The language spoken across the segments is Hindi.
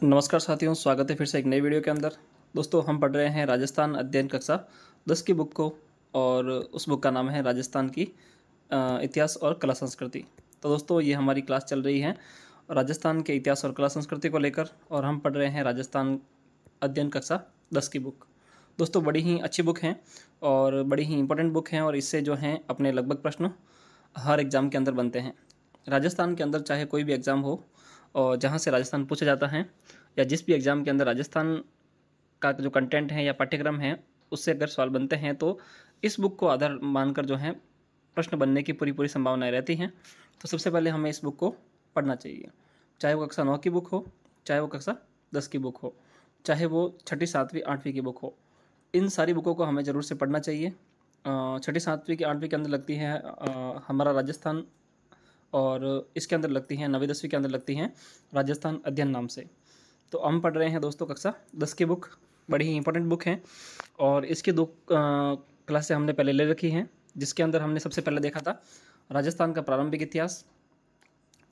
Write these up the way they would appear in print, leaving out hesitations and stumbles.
नमस्कार साथियों, स्वागत है फिर से एक नई वीडियो के अंदर। दोस्तों, हम पढ़ रहे हैं राजस्थान अध्ययन कक्षा 10 की बुक को और उस बुक का नाम है राजस्थान की इतिहास और कला संस्कृति। तो दोस्तों, ये हमारी क्लास चल रही है राजस्थान के इतिहास और कला संस्कृति को लेकर और हम पढ़ रहे हैं राजस्थान अध्ययन कक्षा 10 की बुक। दोस्तों, बड़ी ही अच्छी बुक हैं और बड़ी ही इंपॉर्टेंट बुक हैं और इससे जो हैं अपने लगभग प्रश्न हर एग्ज़ाम के अंदर बनते हैं। राजस्थान के अंदर चाहे कोई भी एग्ज़ाम हो और जहाँ से राजस्थान पूछा जाता है या जिस भी एग्ज़ाम के अंदर राजस्थान का जो कंटेंट है या पाठ्यक्रम है उससे अगर सवाल बनते हैं तो इस बुक को आधार मानकर जो है प्रश्न बनने की पूरी पूरी संभावनाएं रहती हैं। तो सबसे पहले हमें इस बुक को पढ़ना चाहिए, चाहे वो कक्षा 9 की बुक हो, चाहे वो कक्षा 10 की बुक हो, चाहे वो छठी 7वीं 8वीं की बुक हो। इन सारी बुकों को हमें ज़रूर से पढ़ना चाहिए। छठी 7वीं की 8वीं के अंदर लगती है हमारा राजस्थान और इसके अंदर लगती हैं 9वीं 10वीं के अंदर लगती हैं राजस्थान अध्ययन नाम से। तो हम पढ़ रहे हैं दोस्तों कक्षा 10 की बुक, बड़ी ही इंपॉर्टेंट बुक है और इसकी दो क्लासें हमने पहले ले रखी हैं, जिसके अंदर हमने सबसे पहले देखा था राजस्थान का प्रारंभिक इतिहास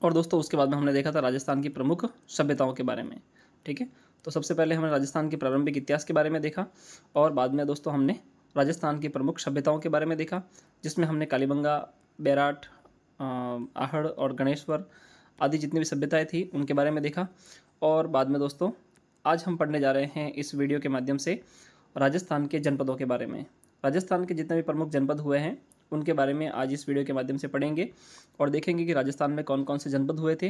और दोस्तों उसके बाद में हमने देखा था राजस्थान की प्रमुख सभ्यताओं के बारे में। ठीक है, तो सबसे पहले हमने राजस्थान के प्रारंभिक इतिहास के बारे में देखा और बाद में दोस्तों हमने राजस्थान की प्रमुख सभ्यताओं के बारे में देखा, जिसमें हमने कालीबंगा, बैराट, आहड़ और गणेश्वर आदि जितनी भी सभ्यताएं थी उनके बारे में देखा। और बाद में दोस्तों आज हम पढ़ने जा रहे हैं इस वीडियो के माध्यम से राजस्थान के जनपदों के बारे में। राजस्थान के जितने भी प्रमुख जनपद हुए हैं उनके बारे में आज इस वीडियो के माध्यम से पढ़ेंगे और देखेंगे कि राजस्थान में कौन कौन से जनपद हुए थे।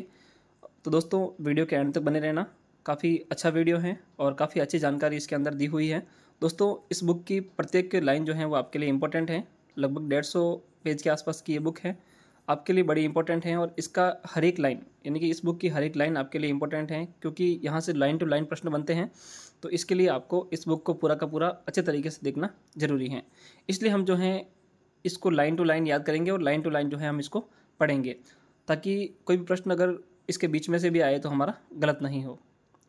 तो दोस्तों वीडियो के एंड तक बने रहना, काफ़ी अच्छा वीडियो है और काफ़ी अच्छी जानकारी इसके अंदर दी हुई है। दोस्तों इस बुक की प्रत्येक लाइन जो है वो आपके लिए इंपॉर्टेंट है, लगभग 150 पेज के आसपास की ये बुक है, आपके लिए बड़ी इंपॉर्टेंट है और इसका हर एक लाइन यानी कि इस बुक की हर एक लाइन आपके लिए इंपॉर्टेंट है क्योंकि यहाँ से लाइन टू लाइन प्रश्न बनते हैं। तो इसके लिए आपको इस बुक को पूरा का पूरा अच्छे तरीके से देखना जरूरी है। इसलिए हम जो है इसको लाइन टू लाइन याद करेंगे और लाइन टू लाइन जो है हम इसको पढ़ेंगे ताकि कोई भी प्रश्न अगर इसके बीच में से भी आए तो हमारा गलत नहीं हो।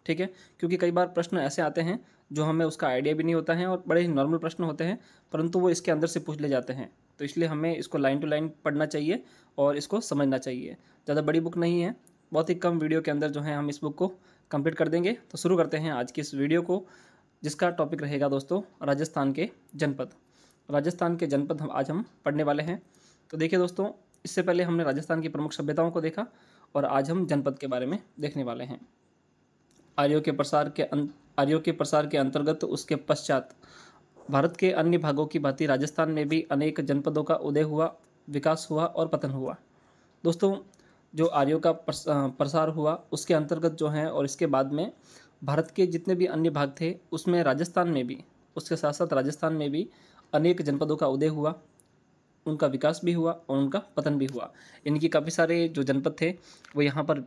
ठीक है, क्योंकि कई बार प्रश्न ऐसे आते हैं जो हमें उसका आइडिया भी नहीं होता है और बड़े ही नॉर्मल प्रश्न होते हैं परंतु वो इसके अंदर से पूछ ले जाते हैं। तो इसलिए हमें इसको लाइन टू लाइन पढ़ना चाहिए और इसको समझना चाहिए। ज़्यादा बड़ी बुक नहीं है, बहुत ही कम वीडियो के अंदर जो है हम इस बुक को कंप्लीट कर देंगे। तो शुरू करते हैं आज की इस वीडियो को, जिसका टॉपिक रहेगा दोस्तों राजस्थान के जनपद। राजस्थान के जनपद आज हम पढ़ने वाले हैं। तो देखिए दोस्तों, इससे पहले हमने राजस्थान की प्रमुख सभ्यताओं को देखा और आज हम जनपद के बारे में देखने वाले हैं। आर्यों के प्रसार के अंतर्गत उसके पश्चात भारत के अन्य भागों की भांति राजस्थान में भी अनेक जनपदों का उदय हुआ, विकास हुआ और पतन हुआ। दोस्तों जो आर्यों का प्रसार हुआ उसके अंतर्गत जो है और इसके बाद में भारत के जितने भी अन्य भाग थे उसमें राजस्थान में भी, उसके साथ साथ राजस्थान में भी अनेक जनपदों का उदय हुआ, उनका विकास भी हुआ और उनका पतन भी हुआ। यानी कि काफ़ी सारे जो जनपद थे वो यहाँ पर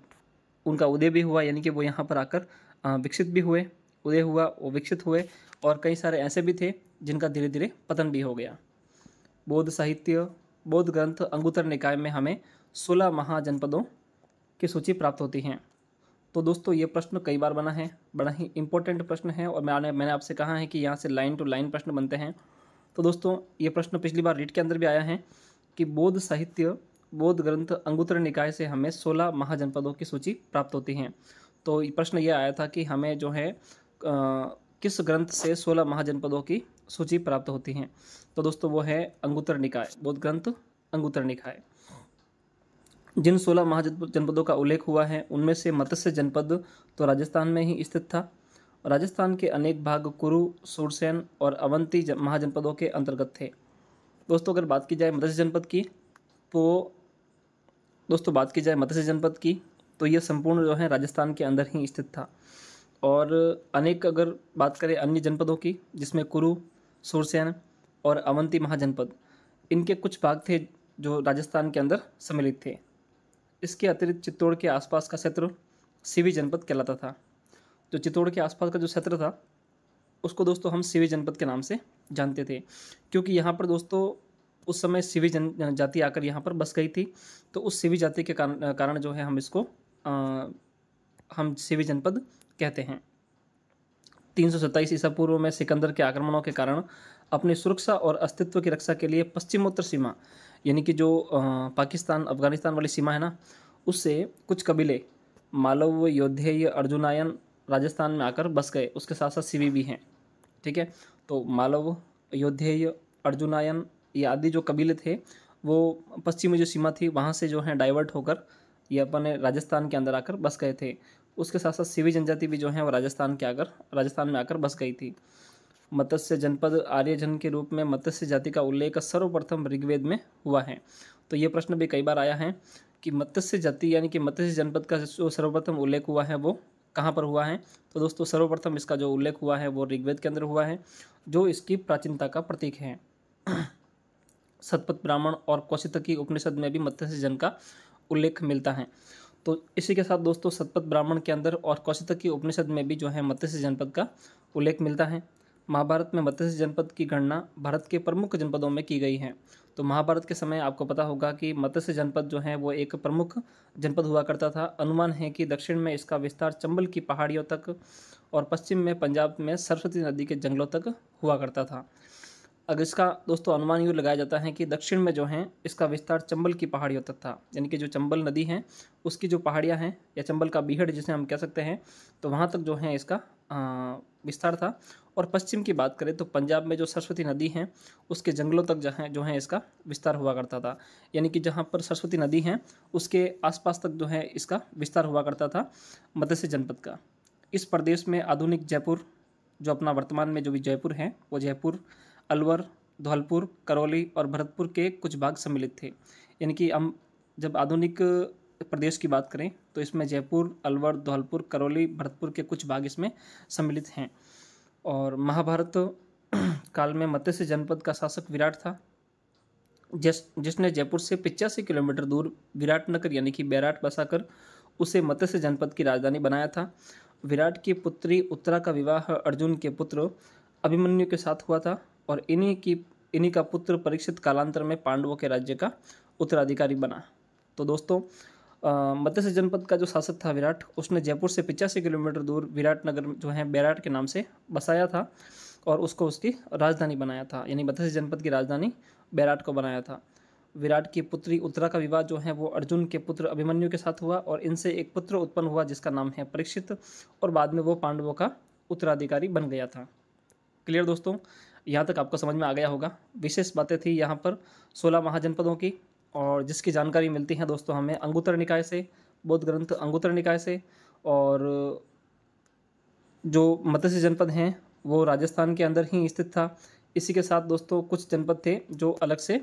उनका उदय भी हुआ, यानी कि वो यहाँ पर आकर विकसित भी हुए, उदय हुआ वो विकसित हुए और कई सारे ऐसे भी थे जिनका धीरे धीरे पतन भी हो गया। बौद्ध साहित्य, बौद्ध ग्रंथ अंगुत्तर निकाय में हमें 16 महाजनपदों की सूची प्राप्त होती हैं। तो दोस्तों ये प्रश्न कई बार बना है, बड़ा ही इंपॉर्टेंट प्रश्न है और मैंने आपसे कहा है कि यहाँ से लाइन टू लाइन प्रश्न बनते हैं। तो दोस्तों ये प्रश्न पिछली बार रीट के अंदर भी आया है कि बौद्ध साहित्य, बौद्ध ग्रंथ अंगुत्तर निकाय से हमें 16 महाजनपदों की सूची प्राप्त होती हैं। तो प्रश्न ये आया था कि हमें जो है किस ग्रंथ से 16 महाजनपदों की सूची प्राप्त होती हैं। तो दोस्तों वो है अंगुत्तर निकाय, बौद्ध ग्रंथ अंगुत्तर निकाय। जिन 16 महाजनपदों का उल्लेख हुआ है उनमें से मत्स्य जनपद तो राजस्थान में ही स्थित था। राजस्थान के अनेक भाग कुरु, सूरसेन और अवंती महाजनपदों के अंतर्गत थे। दोस्तों अगर बात की जाए मत्स्य जनपद की तो ये संपूर्ण जो है राजस्थान के अंदर ही स्थित था। और अनेक अगर बात करें अन्य जनपदों की जिसमें कुरु, सूरसेन और अवंती महाजनपद, इनके कुछ भाग थे जो राजस्थान के अंदर सम्मिलित थे। इसके अतिरिक्त चित्तौड़ के आसपास का क्षेत्र सीवी जनपद कहलाता था। जो चित्तौड़ के आसपास का जो क्षेत्र था उसको दोस्तों हम सीवी जनपद के नाम से जानते थे, क्योंकि यहाँ पर दोस्तों उस समय सीवी जाति आकर यहाँ पर बस गई थी। तो उस सीवी जाति के कारण जो है हम इसको हम सीवी जनपद कहते हैं। 327 ईसा पूर्व में सिकंदर के आक्रमणों के कारण अपनी सुरक्षा और अस्तित्व की रक्षा के लिए पश्चिमोत्तर सीमा यानी कि जो पाकिस्तान अफगानिस्तान वाली सीमा है ना, उससे कुछ कबीले मालव, योद्धेय, अर्जुनायन राजस्थान में आकर बस गए, उसके साथ साथ शिवी भी हैं। ठीक है, तो मालव, योद्धेय, अर्जुनायन ये आदि जो कबीले थे वो पश्चिमी जो सीमा थी वहाँ से जो है डाइवर्ट होकर ये अपने राजस्थान के अंदर आकर बस गए थे। उसके साथ साथ शिवी जनजाति भी जो है वो राजस्थान में आकर बस गई थी। मत्स्य जनपद आर्यजन के रूप में मत्स्य जाति का उल्लेख सर्वप्रथम ऋग्वेद में हुआ है। तो ये प्रश्न भी कई बार आया है कि मत्स्य जाति यानी कि मत्स्य जनपद का जो सर्वप्रथम उल्लेख हुआ है वो कहाँ पर हुआ है। तो दोस्तों सर्वप्रथम इसका जो उल्लेख हुआ है वो ऋग्वेद के अंदर हुआ है, जो इसकी प्राचीनता का प्रतीक है। शतपथ ब्राह्मण और कौशितकी उपनिषद में भी मत्स्य जन का उल्लेख मिलता है। तो इसी के साथ दोस्तों शतपथ ब्राह्मण के अंदर और कौशितकी उपनिषद में भी जो है मत्स्य जनपद का उल्लेख मिलता है। महाभारत में मत्स्य जनपद की गणना भारत के प्रमुख जनपदों में की गई है। तो महाभारत के समय आपको पता होगा कि मत्स्य जनपद जो है वो एक प्रमुख जनपद हुआ करता था। अनुमान है कि दक्षिण में इसका विस्तार चंबल की पहाड़ियों तक और पश्चिम में पंजाब में सरस्वती नदी के जंगलों तक हुआ करता था। अगर इसका दोस्तों अनुमान यूँ लगाया जाता है कि दक्षिण में जो है इसका विस्तार चंबल की पहाड़ियों तक था, यानी कि जो चंबल नदी है उसकी जो पहाड़ियाँ हैं या चंबल का बीहड़ जिसे हम कह सकते हैं, तो वहाँ तक जो है इसका विस्तार था। और पश्चिम की बात करें तो पंजाब में जो सरस्वती नदी है उसके जंगलों तक जो है इसका विस्तार हुआ करता था, यानी कि जहाँ पर सरस्वती नदी है उसके आसपास तक जो है इसका विस्तार हुआ करता था मत्स्य जनपद का। इस प्रदेश में आधुनिक जयपुर, जो अपना वर्तमान में जो भी जयपुर है वो जयपुर, अलवर, धौलपुर, करौली और भरतपुर के कुछ भाग सम्मिलित थे। यानी कि हम जब आधुनिक प्रदेश की बात करें तो इसमें जयपुर, अलवर, धौलपुर, करौली, भरतपुर के कुछ भाग इसमें सम्मिलित हैं। और महाभारत काल में मत्स्य जनपद का शासक विराट था, जिसने जयपुर से 85 किलोमीटर दूर विराटनगर यानी कि बैराट बसाकर उसे मत्स्य जनपद की राजधानी बनाया था। विराट की पुत्री उत्तरा का विवाह अर्जुन के पुत्र अभिमन्यु के साथ हुआ था और इन्हीं का पुत्र परीक्षित कालांतर में पांडवों के राज्य का उत्तराधिकारी बना। तो दोस्तों मत्स्य जनपद का जो शासक था विराट, उसने जयपुर से 85 किलोमीटर दूर विराटनगर जो है बैराट के नाम से बसाया था और उसको उसकी राजधानी बनाया था, यानी मत्स्य जनपद की राजधानी बैराट को बनाया था। विराट की पुत्री उत्तरा का विवाह जो है वो अर्जुन के पुत्र अभिमन्यु के साथ हुआ और इनसे एक पुत्र उत्पन्न हुआ जिसका नाम है परीक्षित, और बाद में वो पांडवों का उत्तराधिकारी बन गया था। क्लियर दोस्तों, यहाँ तक आपको समझ में आ गया होगा। विशेष बातें थी यहाँ पर 16 महाजनपदों की, और जिसकी जानकारी मिलती है दोस्तों हमें अंगुत्तर निकाय से, बौद्ध ग्रंथ अंगुत्तर निकाय से। और जो मत्स्य जनपद हैं वो राजस्थान के अंदर ही स्थित था। इसी के साथ दोस्तों कुछ जनपद थे जो अलग से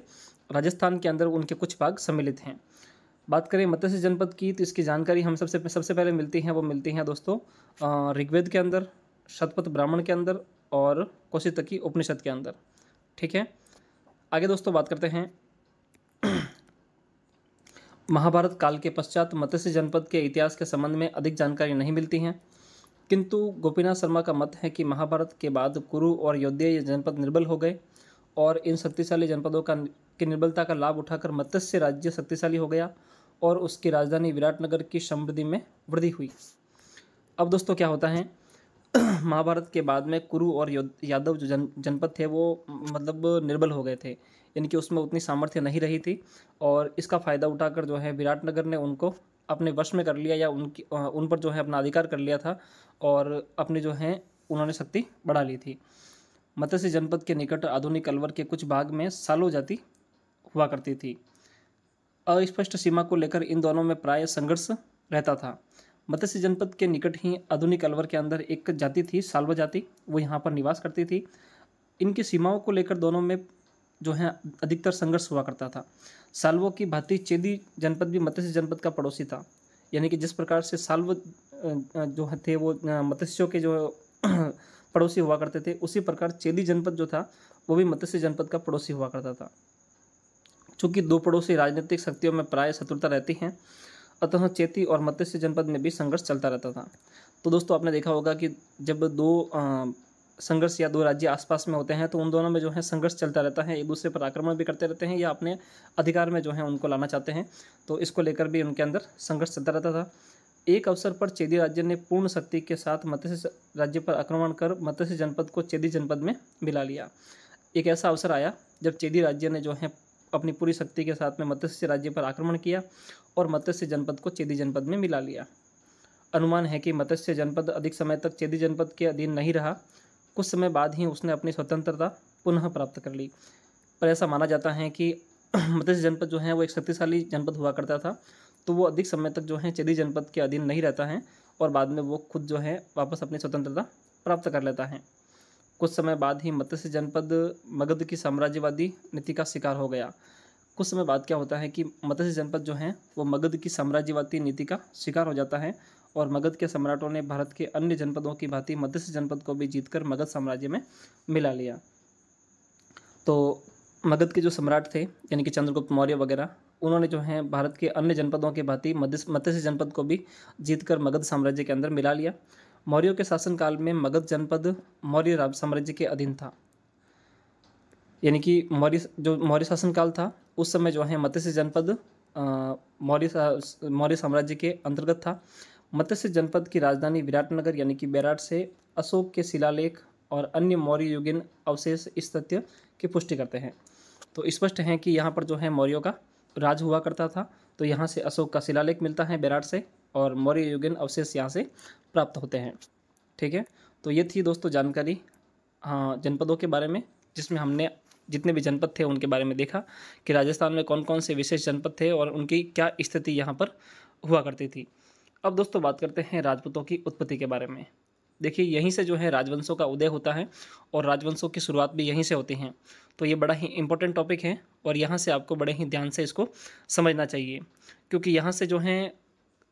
राजस्थान के अंदर उनके कुछ भाग सम्मिलित हैं। बात करें मत्स्य जनपद की तो इसकी जानकारी हम सबसे पहले मिलती हैं, वो मिलती हैं दोस्तों ऋग्वेद के अंदर, शतपथ ब्राह्मण के अंदर और कौशितकी उपनिषद के अंदर। ठीक है, आगे दोस्तों बात करते हैं। महाभारत काल के पश्चात मत्स्य जनपद के इतिहास के संबंध में अधिक जानकारी नहीं मिलती है, किंतु गोपीनाथ शर्मा का मत है कि महाभारत के बाद कुरु और योद्धेय जनपद निर्बल हो गए और इन शक्तिशाली जनपदों की निर्बलता का लाभ उठाकर मत्स्य राज्य शक्तिशाली हो गया और उसकी राजधानी विराटनगर की समृद्धि में वृद्धि हुई। अब दोस्तों क्या होता है, महाभारत के बाद में कुरु और यादव जो जनपद थे वो मतलब निर्बल हो गए थे, यानी कि उसमें उतनी सामर्थ्य नहीं रही थी, और इसका फ़ायदा उठाकर जो है विराटनगर ने उनको अपने वश में कर लिया या उन पर जो है अपना अधिकार कर लिया था और अपनी जो है उन्होंने शक्ति बढ़ा ली थी। मत्स्य जनपद के निकट आधुनिक अलवर के कुछ भाग में सालो जाति हुआ करती थी। अस्पष्ट सीमा को लेकर इन दोनों में प्राय संघर्ष रहता था। मत्स्य जनपद के निकट ही आधुनिक अलवर के अंदर एक जाति थी साल्व जाति, वो यहाँ पर निवास करती थी। इनकी सीमाओं को लेकर दोनों में जो है अधिकतर संघर्ष हुआ करता था। साल्वों की भांति चेदी जनपद भी मत्स्य जनपद का पड़ोसी था, यानी कि जिस प्रकार से साल्व जो थे वो मत्स्यों के जो पड़ोसी हुआ करते थे, उसी प्रकार चेदी जनपद जो था वो भी मत्स्य जनपद का पड़ोसी हुआ करता था। चूँकि दो पड़ोसी राजनीतिक शक्तियों में प्राय शत्रुता रहती है, अतः चेती और मत्स्य जनपद में भी संघर्ष चलता रहता था। तो दोस्तों आपने देखा होगा कि जब दो संघर्ष या दो राज्य आसपास में होते हैं तो उन दोनों में जो है संघर्ष चलता रहता है, एक दूसरे पर आक्रमण भी करते रहते हैं या अपने अधिकार में जो है उनको लाना चाहते हैं, तो इसको लेकर भी उनके अंदर संघर्ष चलता रहता था। एक अवसर पर चेदी राज्य ने पूर्ण शक्ति के साथ मत्स्य राज्य पर आक्रमण कर मत्स्य जनपद को चेदी जनपद में मिला लिया। एक ऐसा अवसर आया जब चेदी राज्य ने जो है अपनी पूरी शक्ति के साथ में मत्स्य राज्य पर आक्रमण किया और मत्स्य जनपद को चेदी जनपद में मिला लिया। अनुमान है कि मत्स्य जनपद अधिक समय तक चेदी जनपद के अधीन नहीं रहा। कुछ समय बाद ही उसने अपनी स्वतंत्रता पुनः प्राप्त कर ली। पर ऐसा माना जाता है कि मत्स्य जनपद जो है वो एक शक्तिशाली जनपद हुआ करता था, तो वो अधिक समय तक जो है चेदी जनपद के अधीन नहीं रहता है और बाद में वो खुद जो है वापस अपनी स्वतंत्रता प्राप्त कर लेता है। कुछ समय बाद ही मत्स्य जनपद मगध की साम्राज्यवादी नीति का शिकार हो गया। कुछ समय बाद क्या होता है कि मत्स्य जनपद जो है वो मगध की साम्राज्यवादी नीति का शिकार हो जाता है और मगध के सम्राटों ने भारत के अन्य जनपदों की भांति मत्स्य जनपद को भी जीतकर मगध साम्राज्य में मिला लिया। तो मगध के जो सम्राट थे यानी कि चंद्रगुप्त मौर्य वगैरह, उन्होंने जो है भारत के अन्य जनपदों के भांति मत्स्य जनपद को भी जीतकर मगध साम्राज्य के अंदर मिला लिया। मौर्यों के शासनकाल में मगध जनपद मौर्य साम्राज्य के अधीन था, यानी कि मौर्य शासनकाल था उस समय जो है मत्स्य जनपद मौर्य साम्राज्य के अंतर्गत था। मत्स्य जनपद की राजधानी विराटनगर यानी कि बेराट से अशोक के शिलालेख और अन्य मौर्य युगीन अवशेष इस तथ्य की पुष्टि करते हैं। तो स्पष्ट है कि यहाँ पर जो है मौर्यों का राज हुआ करता था। तो यहाँ से अशोक का शिलालेख मिलता है बेराट से और मौर्य युगीन अवशेष यहाँ से प्राप्त होते हैं। ठीक है, तो ये थी दोस्तों जानकारी जनपदों के बारे में, जिसमें हमने जितने भी जनपद थे उनके बारे में देखा कि राजस्थान में कौन कौन से विशेष जनपद थे और उनकी क्या स्थिति यहाँ पर हुआ करती थी। अब दोस्तों बात करते हैं राजपूतों की उत्पत्ति के बारे में। देखिए यहीं से जो है राजवंशों का उदय होता है और राजवंशों की शुरुआत भी यहीं से होती हैं। तो ये बड़ा ही इंपॉर्टेंट टॉपिक है और यहाँ से आपको बड़े ही ध्यान से इसको समझना चाहिए, क्योंकि यहाँ से जो है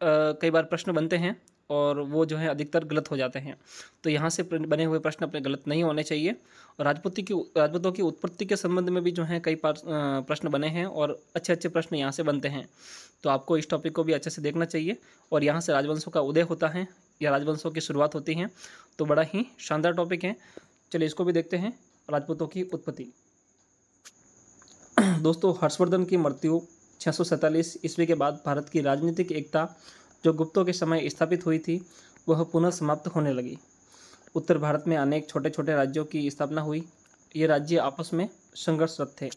कई बार प्रश्न बनते हैं और वो जो है अधिकतर गलत हो जाते हैं। तो यहाँ से बने हुए प्रश्न अपने गलत नहीं होने चाहिए। और राजपूतों की उत्पत्ति के संबंध में भी जो है कई प्रश्न बने हैं और अच्छे अच्छे प्रश्न यहाँ से बनते हैं। तो आपको इस टॉपिक को भी अच्छे से देखना चाहिए। और यहाँ से राजवंशों का उदय होता है या राजवंशों की शुरुआत होती है, तो बड़ा ही शानदार टॉपिक है। चलिए इसको भी देखते हैं, राजपूतों की उत्पत्ति। दोस्तों हर्षवर्धन की मृत्यु 647 ईस्वी के बाद भारत की राजनीतिक एकता जो गुप्तों के समय स्थापित हुई थी वह पुनः समाप्त होने लगी। उत्तर भारत में अनेक छोटे छोटे राज्यों की स्थापना हुई। ये राज्य आपस में संघर्षरत थे।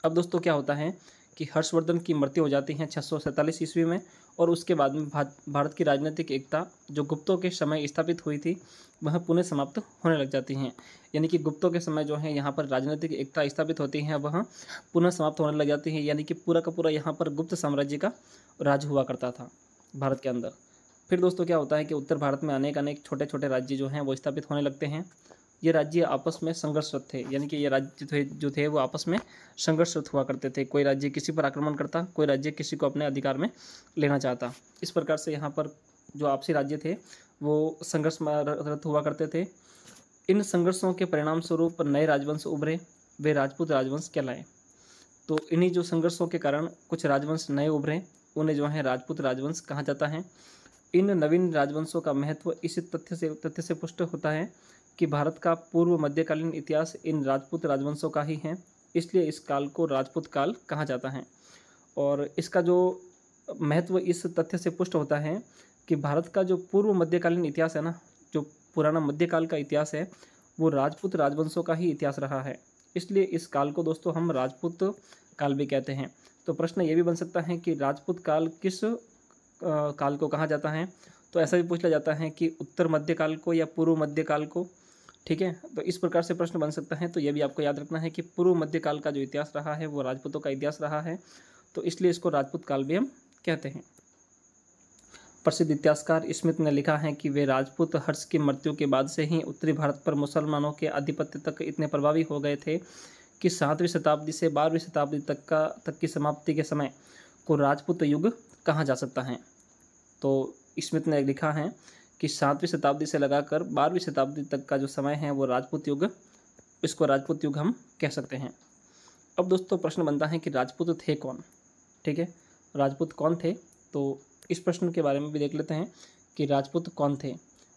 अब दोस्तों क्या होता है कि हर्षवर्धन की मृत्यु हो जाती है 647 ईस्वी में और उसके बाद में भारत की राजनीतिक एकता जो गुप्तों के समय स्थापित हुई थी वह पुनः समाप्त होने लग जाती हैं। यानी कि गुप्तों के समय जो है यहाँ पर राजनीतिक एकता स्थापित होती है वह पुनः समाप्त होने लग जाती है। यानी कि पूरा का पूरा यहाँ पर गुप्त साम्राज्य का राज हुआ करता था भारत के अंदर। फिर दोस्तों क्या होता है कि उत्तर भारत में अनेक छोटे छोटे राज्य जो हैं वो स्थापित होने लगते हैं। ये राज्य आपस में संघर्षरत थे, यानी कि ये राज्य जो थे वो आपस में संघर्षरत हुआ करते थे। कोई राज्य किसी पर आक्रमण करता, कोई राज्य किसी को अपने अधिकार में लेना चाहता। इस प्रकार से यहाँ पर जो आपसी राज्य थे वो संघर्षरत हुआ करते थे। इन संघर्षों के परिणाम स्वरूप नए राजवंश उभरे, वे राजपूत राजवंश कहलाए। तो इन्हीं जो संघर्षों के कारण कुछ राजवंश नए उभरे, उन्हें जो है राजपूत राजवंश कहा जाता है। इन नवीन राजवंशों का महत्व इस तथ्य से पुष्ट होता है कि भारत का पूर्व मध्यकालीन इतिहास इन राजपूत राजवंशों का ही है, इसलिए इस काल को राजपूत काल कहा जाता है। और इसका जो महत्व इस तथ्य से पुष्ट होता है कि भारत का जो पूर्व मध्यकालीन इतिहास है ना, जो पुराना मध्यकाल का इतिहास है, वो राजपूत राजवंशों का ही इतिहास रहा है। इसलिए इस काल को दोस्तों हम राजपूत काल भी कहते हैं। तो प्रश्न ये भी बन सकता है कि राजपूत काल किस काल को कहा जाता है, तो ऐसा भी पूछा जाता है कि उत्तर मध्यकाल को या पूर्व मध्यकाल को। ठीक है, तो इस प्रकार से प्रश्न बन सकता है। तो ये भी आपको याद रखना है कि पूर्व मध्यकाल का जो इतिहास रहा है वो राजपूतों का इतिहास रहा है, तो इसलिए इसको राजपूत काल भी हम कहते हैं। प्रसिद्ध इतिहासकार स्मिथ ने लिखा है कि वे राजपूत हर्ष की मृत्यु के बाद से ही उत्तरी भारत पर मुसलमानों के आधिपत्य तक इतने प्रभावी हो गए थे कि 7वीं शताब्दी से 12वीं शताब्दी तक की समाप्ति के समय को राजपूत युग कहा जा सकता है। तो स्मिथ ने लिखा है कि 7वीं शताब्दी से लगाकर 12वीं शताब्दी तक का जो समय है वो राजपूत युग, इसको राजपूत युग हम कह सकते हैं। अब दोस्तों प्रश्न बनता है कि राजपूत थे कौन। ठीक है, राजपूत कौन थे, तो इस प्रश्न के बारे में भी देख लेते हैं कि राजपूत कौन थे।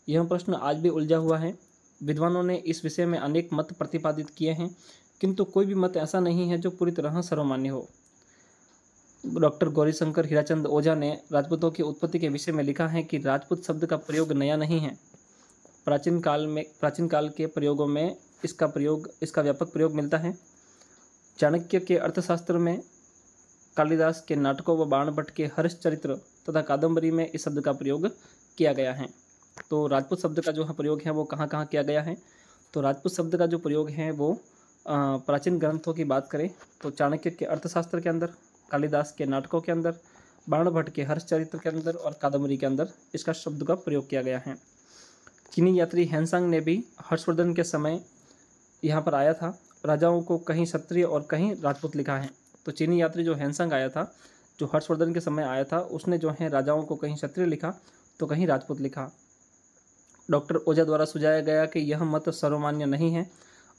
यह प्रश्न आज भी उलझा हुआ है। विद्वानों ने इस विषय में अनेक मत प्रतिपादित किए हैं, किंतु कोई भी मत ऐसा नहीं है जो पूरी तरह सर्वमान्य हो। डॉक्टर गौरीशंकर हीराचंद ओझा ने राजपूतों की उत्पत्ति के विषय में लिखा है कि राजपूत शब्द का प्रयोग नया नहीं है। प्राचीन काल के प्रयोगों में इसका व्यापक प्रयोग मिलता है। चाणक्य के अर्थशास्त्र में, कालिदास के नाटकों व बाणभट्ट के हर्ष चरित्र तथा कादम्बरी में इस शब्द का प्रयोग किया गया है। तो राजपूत शब्द का जो है प्रयोग है वो कहाँ कहाँ किया गया है? तो राजपूत शब्द का जो प्रयोग है वो प्राचीन ग्रंथों की बात करें तो चाणक्य के अर्थशास्त्र के अंदर, कालिदास के नाटकों के अंदर, बाणभट्ट के हर्षचरित्र के अंदर और कादम्बरी के अंदर इसका शब्द का प्रयोग किया गया है। चीनी यात्री हैंसांग ने भी हर्षवर्धन के समय यहाँ पर आया था, राजाओं को कहीं क्षत्रिय और कहीं राजपूत लिखा है। तो चीनी यात्री जो हैंसांग आया था, जो हर्षवर्धन के समय आया था, उसने जो है राजाओं को कहीं क्षत्रिय लिखा तो कहीं राजपूत लिखा। डॉक्टर ओझा द्वारा सुझाया गया कि यह मत सर्वमान्य नहीं है।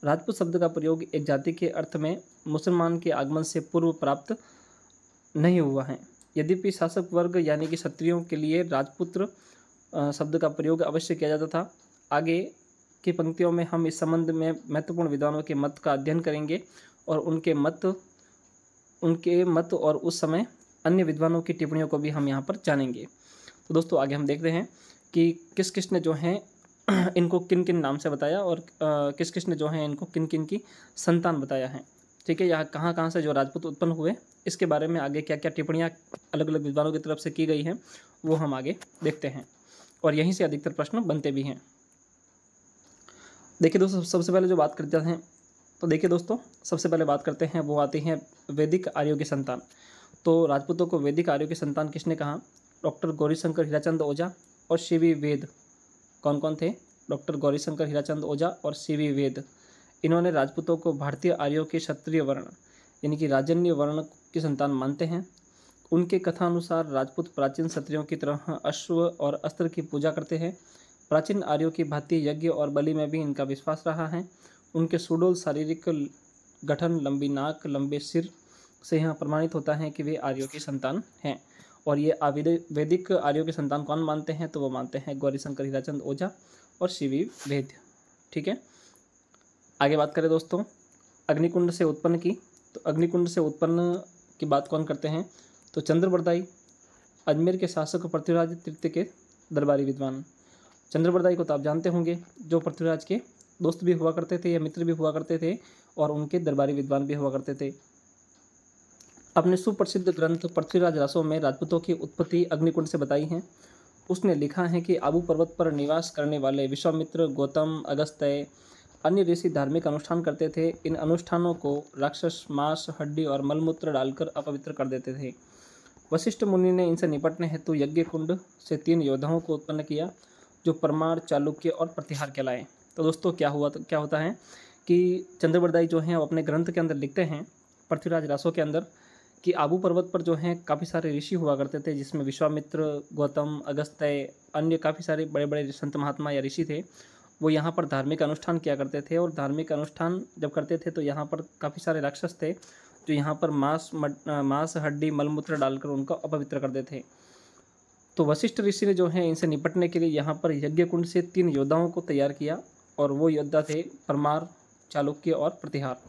राजपूत शब्द का प्रयोग एक जाति के अर्थ में मुसलमान के आगमन से पूर्व प्राप्त नहीं हुआ है। यद्यपि शासक वर्ग यानी कि क्षत्रियों के लिए राजपुत्र शब्द का प्रयोग अवश्य किया जाता था। आगे की पंक्तियों में हम इस संबंध में महत्वपूर्ण विद्वानों के मत का अध्ययन करेंगे और उनके मत और उस समय अन्य विद्वानों की टिप्पणियों को भी हम यहाँ पर जानेंगे। तो दोस्तों आगे हम देखते हैं कि किस किस ने जो है इनको किन किन नाम से बताया और किस किस ने जो है इनको किन किन की संतान बताया है। ठीक है, यहाँ कहाँ कहाँ से जो राजपूत उत्पन्न हुए, इसके बारे में आगे क्या क्या टिप्पणियाँ अलग अलग विद्वानों की तरफ से की गई हैं वो हम आगे देखते हैं और यहीं से अधिकतर प्रश्न बनते भी हैं। देखिए दोस्तों, सबसे पहले जो बात करते हैं तो देखिए दोस्तों, सबसे पहले बात करते हैं वो आती हैं वैदिक आर्यों की संतान। तो राजपूतों को वैदिक आर्यों की संतान किसने कहा? डॉक्टर गौरीशंकर हीराचंद ओझा और सीवी वेद। कौन कौन थे? डॉक्टर गौरीशंकर हीराचंद ओझा और सीवी वेद। इन्होंने राजपूतों को भारतीय आर्यों के क्षत्रिय वर्ण यानी कि राजन्य वर्ण की संतान मानते हैं। उनके कथानुसार राजपूत प्राचीन क्षत्रियों की तरह अश्व और अस्त्र की पूजा करते हैं। प्राचीन आर्यों की भांति यज्ञ और बलि में भी इनका विश्वास रहा है। उनके सुडौल शारीरिक गठन, लंबी नाक, लंबे सिर से यह प्रमाणित होता है कि वे आर्यों की संतान हैं। और ये वैदिक आर्यों की संतान कौन मानते हैं? तो वो मानते हैं गौरीशंकर हीराचंद ओझा और सीवी वेद। ठीक है, आगे बात करें दोस्तों अग्निकुंड से उत्पन्न की। तो अग्निकुंड से उत्पन्न की बात कौन करते हैं? तो चंद्रबरदाई, अजमेर के शासक पृथ्वीराज तृतीय के दरबारी विद्वान। चंद्रबरदाई को तो आप जानते होंगे, जो पृथ्वीराज के दोस्त भी हुआ करते थे या मित्र भी हुआ करते थे और उनके दरबारी विद्वान भी हुआ करते थे। अपने सुप्रसिद्ध ग्रंथ पृथ्वीराज रासों में राजपूतों की उत्पत्ति अग्निकुंड से बताई है। उसने लिखा है कि आबू पर्वत पर निवास करने वाले विश्वामित्र, गौतम, अगस्त्य, अन्य ऋषि धार्मिक अनुष्ठान करते थे। इन अनुष्ठानों को राक्षस मांस, हड्डी और मलमूत्र डालकर अपवित्र कर देते थे। वशिष्ठ मुनि ने इनसे निपटने हेतु यज्ञ कुंड से 3 योद्धाओं को उत्पन्न किया, जो परमार, चालुक्य और प्रतिहार कहलाए। तो दोस्तों क्या होता है कि चंद्रबरदाई जो हैं अपने ग्रंथ के अंदर लिखते हैं पृथ्वीराज रासों के अंदर कि आबू पर्वत पर जो हैं काफ़ी सारे ऋषि हुआ करते थे, जिसमें विश्वामित्र, गौतम, अगस्त्य, अन्य काफ़ी सारे बड़े बड़े संत महात्मा या ऋषि थे। वो यहाँ पर धार्मिक अनुष्ठान किया करते थे और धार्मिक अनुष्ठान जब करते थे तो यहाँ पर काफ़ी सारे राक्षस थे जो यहाँ पर मांस, हड्डी, मलमूत्र डालकर उनको अपवित्र कर देते थे। तो वशिष्ठ ऋषि ने जो है इनसे निपटने के लिए यहाँ पर यज्ञ कुंड से 3 योद्धाओं को तैयार किया और वो योद्धा थे परमार, चालुक्य और प्रतिहार।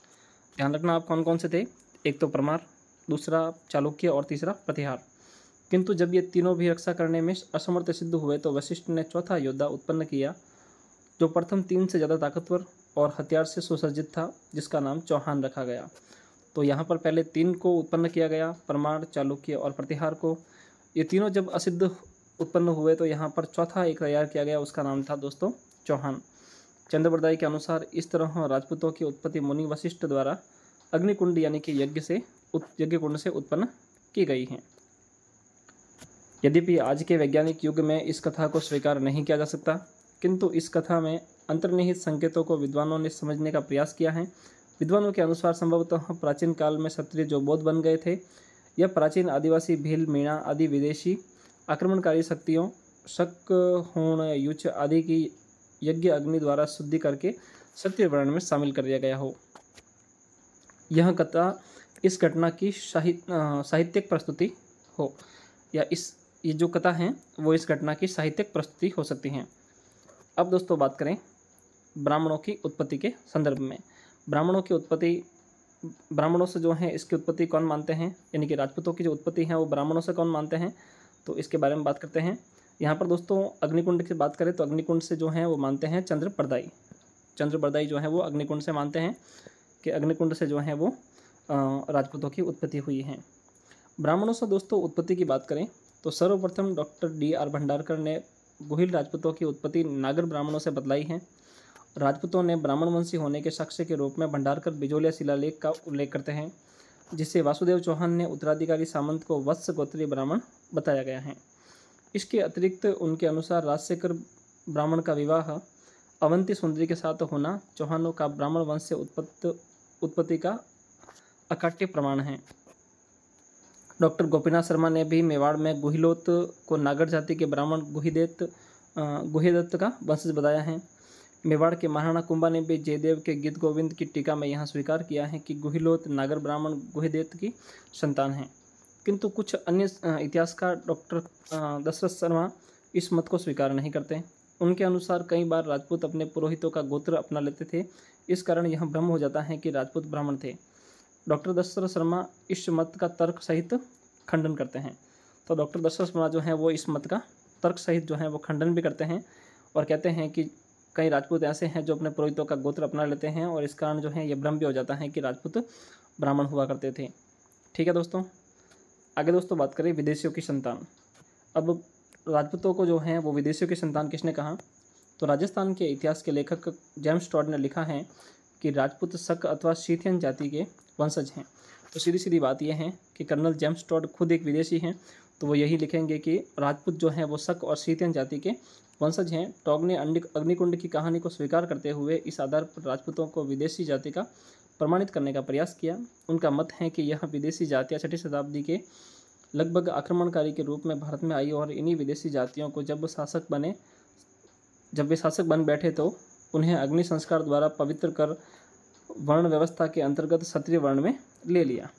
ध्यान रखना आप कौन कौन से थे, एक तो परमार, दूसरा चालुक्य और तीसरा प्रतिहार। किंतु जब ये तीनों भी रक्षा करने में असमर्थ सिद्ध हुए तो वशिष्ठ ने चौथा योद्धा उत्पन्न किया, जो प्रथम 3 से ज़्यादा ताकतवर और हथियार से सुसज्जित था, जिसका नाम चौहान रखा गया। तो यहाँ पर पहले 3 को उत्पन्न किया गया, परमार, चालुक्य और प्रतिहार को। ये तीनों जब असिद्ध उत्पन्न हुए तो यहाँ पर चौथा एक तैयार किया गया, उसका नाम था दोस्तों चौहान। चंद्रबरदाई के अनुसार इस तरह राजपूतों की उत्पत्ति मुनि वशिष्ठ द्वारा अग्निकुंड यानी कि यज्ञ कुंड से उत्पन्न की गई है। यद्यपि आज के वैज्ञानिक युग में इस कथा को स्वीकार नहीं किया जा सकता, किंतु इस कथा में अंतर्निहित संकेतों को विद्वानों ने समझने का प्रयास किया है। विद्वानों के अनुसार संभवतः प्राचीन काल में क्षत्रिय जो बौद्ध बन गए थे या प्राचीन आदिवासी भील, मीणा आदि विदेशी आक्रमणकारी शक्तियों शक, होण, युच आदि की यज्ञ अग्नि द्वारा शुद्धि करके क्षत्रिय वर्ण में शामिल कर दिया गया हो। यह कथा इस घटना की साहित्यिक प्रस्तुति हो या ये जो कथा है वो इस घटना की साहित्यिक प्रस्तुति हो सकती हैं। अब दोस्तों बात करें ब्राह्मणों की उत्पत्ति के संदर्भ में। ब्राह्मणों से जो है इसकी उत्पत्ति कौन मानते हैं, यानी कि राजपूतों की जो उत्पत्ति है वो ब्राह्मणों से कौन मानते हैं, तो इसके बारे में बात करते हैं। यहाँ पर दोस्तों अग्निकुंड की बात करें तो अग्निकुंड से जो है वो मानते हैं चंद्रबरदाई जो है वो अग्निकुंड से मानते हैं कि अग्निकुंड से जो है वो राजपूतों की उत्पत्ति हुई है। ब्राह्मणों से दोस्तों उत्पत्ति की बात करें तो सर्वप्रथम डॉक्टर D.R. भंडारकर ने गोहिल राजपूतों की उत्पत्ति नागर ब्राह्मणों से बतलाई है। राजपूतों ने ब्राह्मण वंशी होने के साक्ष्य के रूप में भंडारकर बिजोलिया शिलालेख का उल्लेख करते हैं, जिससे वासुदेव चौहान ने उत्तराधिकारी सामंत को वत्स गोत्रीय ब्राह्मण बताया गया है। इसके अतिरिक्त उनके अनुसार राजशेखर ब्राह्मण का विवाह अवंती सुंदरी के साथ होना चौहानों का ब्राह्मण वंश से उत्पत्ति का अकाट्य प्रमाण है। डॉक्टर गोपीनाथ शर्मा ने भी मेवाड़ में गुहिलोत को नागर जाति के ब्राह्मण गुहिदत्त का वंशज बताया है। मेवाड़ के महाराणा कुंभा ने भी जयदेव के गीत गोविंद की टीका में यहाँ स्वीकार किया है कि गुहिलोत नागर ब्राह्मण गुहिदत्त की संतान है, किंतु कुछ अन्य इतिहासकार डॉक्टर दशरथ शर्मा इस मत को स्वीकार नहीं करते। उनके अनुसार कई बार राजपूत अपने पुरोहितों का गोत्र अपना लेते थे, इस कारण यह भ्रम हो जाता है कि राजपूत ब्राह्मण थे। डॉक्टर दशरथ शर्मा इस मत का तर्क सहित खंडन करते हैं। तो डॉक्टर दशरथ शर्मा जो हैं वो इस मत का तर्क सहित जो है वो खंडन भी करते हैं और कहते हैं कि कई राजपूत ऐसे हैं जो अपने पुरोहितों का गोत्र अपना लेते हैं और इस कारण जो है ये भ्रम भी हो जाता है कि राजपूत ब्राह्मण हुआ करते थे। ठीक है दोस्तों, आगे दोस्तों बात करें विदेशियों की संतान। अब राजपूतों को जो हैं वो विदेशियों की संतान किसने कहा? तो राजस्थान के इतिहास के लेखक जेम्स टॉड ने लिखा है कि राजपूत शक अथवा सीथियन जाति के वंशज हैं। तो सीधी सीधी बात यह है कि कर्नल जेम्स टॉड खुद एक विदेशी हैं, तो वो यही लिखेंगे कि राजपूत जो हैं वो शक और सीथियन जाति के वंशज हैं। टॉड ने अग्निकुंड की कहानी को स्वीकार करते हुए इस आधार पर राजपूतों को विदेशी जाति का प्रमाणित करने का प्रयास किया। उनका मत है कि यह विदेशी जातियाँ 6ठी शताब्दी के लगभग आक्रमणकारी के रूप में भारत में आई और इन्हीं विदेशी जातियों को जब वे शासक बन बैठे तो उन्हें अग्नि संस्कार द्वारा पवित्र कर वर्ण व्यवस्था के अंतर्गत क्षत्रिय वर्ण में ले लिया।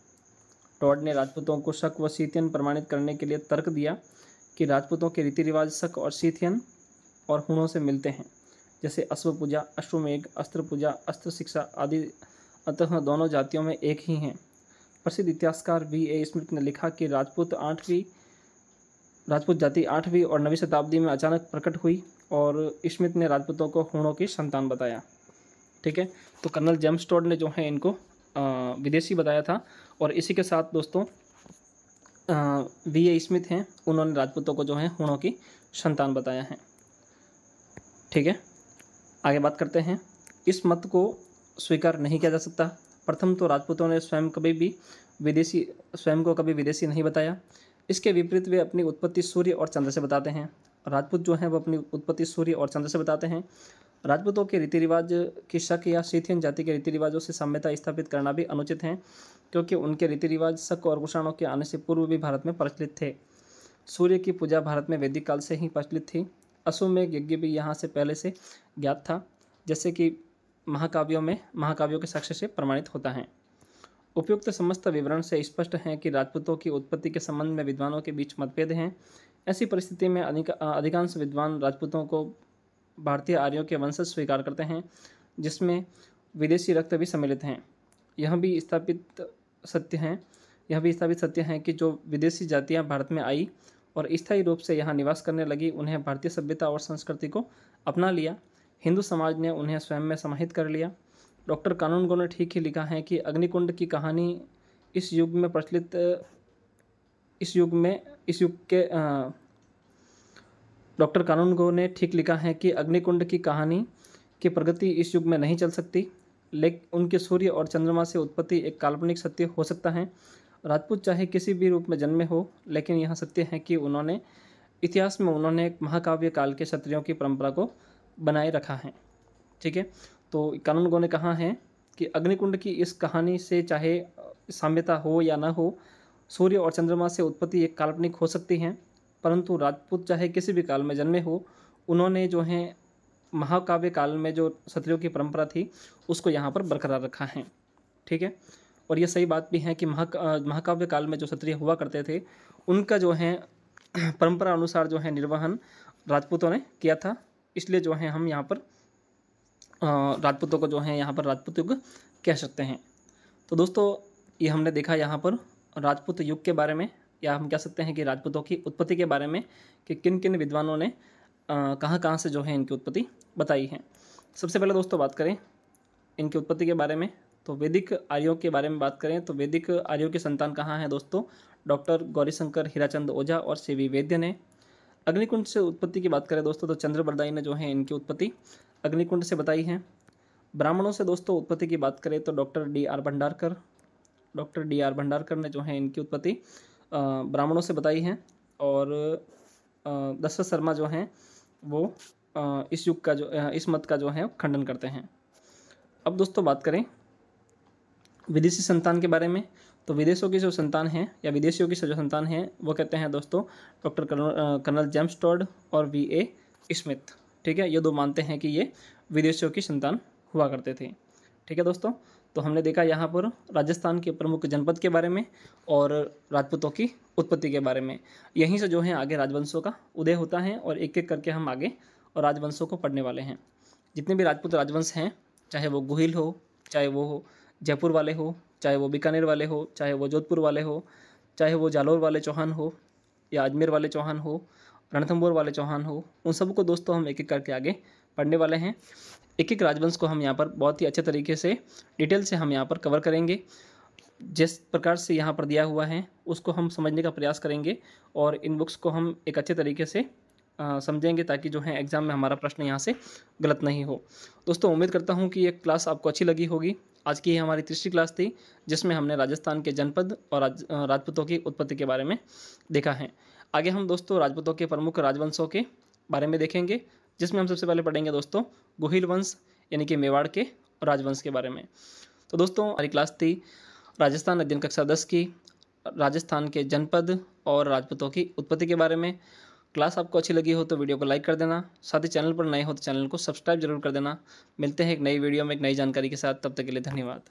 टॉड ने राजपूतों को शक व सीथियन प्रमाणित करने के लिए तर्क दिया कि राजपूतों के रीति रिवाज शक और सीथियन और हुणों से मिलते हैं, जैसे अश्व पूजा, अश्वमेघ, अस्त्र पूजा, अस्त्र शिक्षा आदि, अतः दोनों जातियों में एक ही हैं। प्रसिद्ध इतिहासकार V.A. स्मिथ ने लिखा कि राजपूत जाति 8वीं और 9वीं शताब्दी में अचानक प्रकट हुई और स्मिथ ने राजपूतों को हुणों की संतान बताया। ठीक है, तो कर्नल जेम्स टॉड ने जो है इनको विदेशी बताया था और इसी के साथ दोस्तों V.A. स्मिथ हैं, उन्होंने राजपूतों को जो है हुणों की संतान बताया है। ठीक है, आगे बात करते हैं। इस मत को स्वीकार नहीं किया जा सकता। प्रथम तो राजपूतों ने स्वयं को कभी विदेशी नहीं बताया। इसके विपरीत वे अपनी उत्पत्ति सूर्य और चंद्र से बताते हैं। राजपूत जो हैं वो अपनी उत्पत्ति सूर्य और चंद्र से बताते हैं। राजपूतों के रीति रिवाज की शक या सीथियन जाति के रीति रिवाजों से साम्यता स्थापित करना भी अनुचित है, क्योंकि उनके रीति रिवाज शक और कुषाणों के आने से पूर्व भी भारत में प्रचलित थे। सूर्य की पूजा भारत में वैदिक काल से ही प्रचलित थी। अश्वमेघ यज्ञ भी यहाँ से पहले से ज्ञात था, जैसे कि महाकाव्यों के साक्ष्य से प्रमाणित होता है। उपयुक्त समस्त विवरण से स्पष्ट है कि राजपूतों की उत्पत्ति के संबंध में विद्वानों के बीच मतभेद हैं। ऐसी परिस्थिति में अधिकांश विद्वान राजपूतों को भारतीय आर्यों के वंशज स्वीकार करते हैं, जिसमें विदेशी रक्त भी सम्मिलित हैं। यह भी स्थापित सत्य है कि जो विदेशी जातियां भारत में आई और स्थायी रूप से यहाँ निवास करने लगी, उन्हें भारतीय सभ्यता और संस्कृति को अपना लिया। हिंदू समाज ने उन्हें स्वयं में समाहित कर लिया। डॉक्टर कानूनगो ने ठीक ही लिखा है कि अग्निकुंड की कहानी डॉक्टर कानूनगो ने ठीक लिखा है कि अग्निकुंड की कहानी की प्रगति इस युग में नहीं चल सकती, लेकिन उनके सूर्य और चंद्रमा से उत्पत्ति एक काल्पनिक सत्य हो सकता है। राजपूत चाहे किसी भी रूप में जन्मे हो, लेकिन यह सत्य है कि इतिहास में उन्होंने एक महाकाव्य काल के क्षत्रियों की परंपरा को बनाए रखा है। ठीक है, तो कानूनगो ने कहा है कि अग्निकुंड की इस कहानी से चाहे साम्यता हो या न हो, सूर्य और चंद्रमा से उत्पत्ति एक काल्पनिक हो सकती है, परंतु राजपूत चाहे किसी भी काल में जन्मे हो, उन्होंने जो है महाकाव्य काल में जो क्षत्रियों की परंपरा थी उसको यहाँ पर बरकरार रखा है। ठीक है, और ये सही बात भी है कि महाकाव्य काल में जो क्षत्रिय हुआ करते थे उनका जो है परंपरा अनुसार जो है निर्वहन राजपूतों ने किया था। इसलिए जो है हम यहाँ पर राजपूतों को जो है यहाँ पर राजपूत युग कह सकते हैं। तो दोस्तों ये हमने देखा यहाँ पर राजपूत युग के बारे में, या हम कह सकते हैं कि राजपूतों की उत्पत्ति के बारे में कि किन किन विद्वानों ने कहाँ से जो है इनकी उत्पत्ति बताई है। सबसे पहले दोस्तों बात करें इनकी उत्पत्ति के बारे में, तो वैदिक आर्यों के बारे में बात करें तो वैदिक आर्यों की संतान कहाँ है दोस्तों? डॉक्टर गौरीशंकर हीराचंद ओझा और सीवी वैद्य ने। अग्निकुंड से उत्पत्ति की बात करें दोस्तों तो चंद्रबरदाई ने जो है इनकी उत्पत्ति अग्निकुंड से बताई है। ब्राह्मणों से दोस्तों उत्पत्ति की बात करें तो डॉक्टर डी आर भंडारकर ने जो है इनकी उत्पत्ति ब्राह्मणों से बताई है। और दशरथ शर्मा जो हैं वो इस मत का जो है खंडन करते हैं। अब दोस्तों बात करें विदेशी संतान के बारे में, तो विदेशों की जो संतान हैं या विदेशियों की जो संतान हैं वो कहते हैं दोस्तों डॉक्टर कर्नल जेम्स टॉड और वी.ए. स्मिथ। ठीक है, ये दो मानते हैं कि ये विदेशियों की संतान हुआ करते थे। ठीक है दोस्तों, तो हमने देखा यहाँ पर राजस्थान के प्रमुख जनपद के बारे में और राजपूतों की उत्पत्ति के बारे में। यहीं से जो है आगे राजवंशों का उदय होता है और एक एक करके हम आगे और राजवंशों को पढ़ने वाले हैं। जितने भी राजपूत राजवंश हैं, चाहे वो गोहिल हो, चाहे वो जयपुर वाले हो, चाहे वो बीकानेर वाले हो, चाहे वो जोधपुर वाले हो, चाहे वो जालौर वाले चौहान हो या अजमेर वाले चौहान हो, रणथंभौर वाले चौहान हो, उन सबको दोस्तों हम एक एक करके आगे पढ़ने वाले हैं। एक एक राजवंश को हम यहाँ पर बहुत ही अच्छे तरीके से डिटेल से हम यहाँ पर कवर करेंगे। जिस प्रकार से यहाँ पर दिया हुआ है उसको हम समझने का प्रयास करेंगे और इन बुक्स को हम एक अच्छे तरीके से समझेंगे ताकि जो है एग्ज़ाम में हमारा प्रश्न यहाँ से गलत नहीं हो। दोस्तों उम्मीद करता हूँ कि ये क्लास आपको अच्छी लगी होगी। आज की हमारी तीसरी क्लास थी जिसमें हमने राजस्थान के जनपद और राजपूतों की उत्पत्ति के बारे में देखा है। आगे हम दोस्तों राजपूतों के प्रमुख राजवंशों के बारे में देखेंगे, जिसमें हम सबसे पहले पढ़ेंगे दोस्तों गोहिल वंश यानी कि मेवाड़ के राजवंश के बारे में। तो दोस्तों हमारी क्लास थी राजस्थान अध्ययन कक्षा 10 की राजस्थान के जनपद और राजपूतों की उत्पत्ति के बारे में। क्लास आपको अच्छी लगी हो तो वीडियो को लाइक कर देना, साथ ही चैनल पर नए हो तो चैनल को सब्सक्राइब जरूर कर देना। मिलते हैं एक नई वीडियो में एक नई जानकारी के साथ, तब तक के लिए धन्यवाद।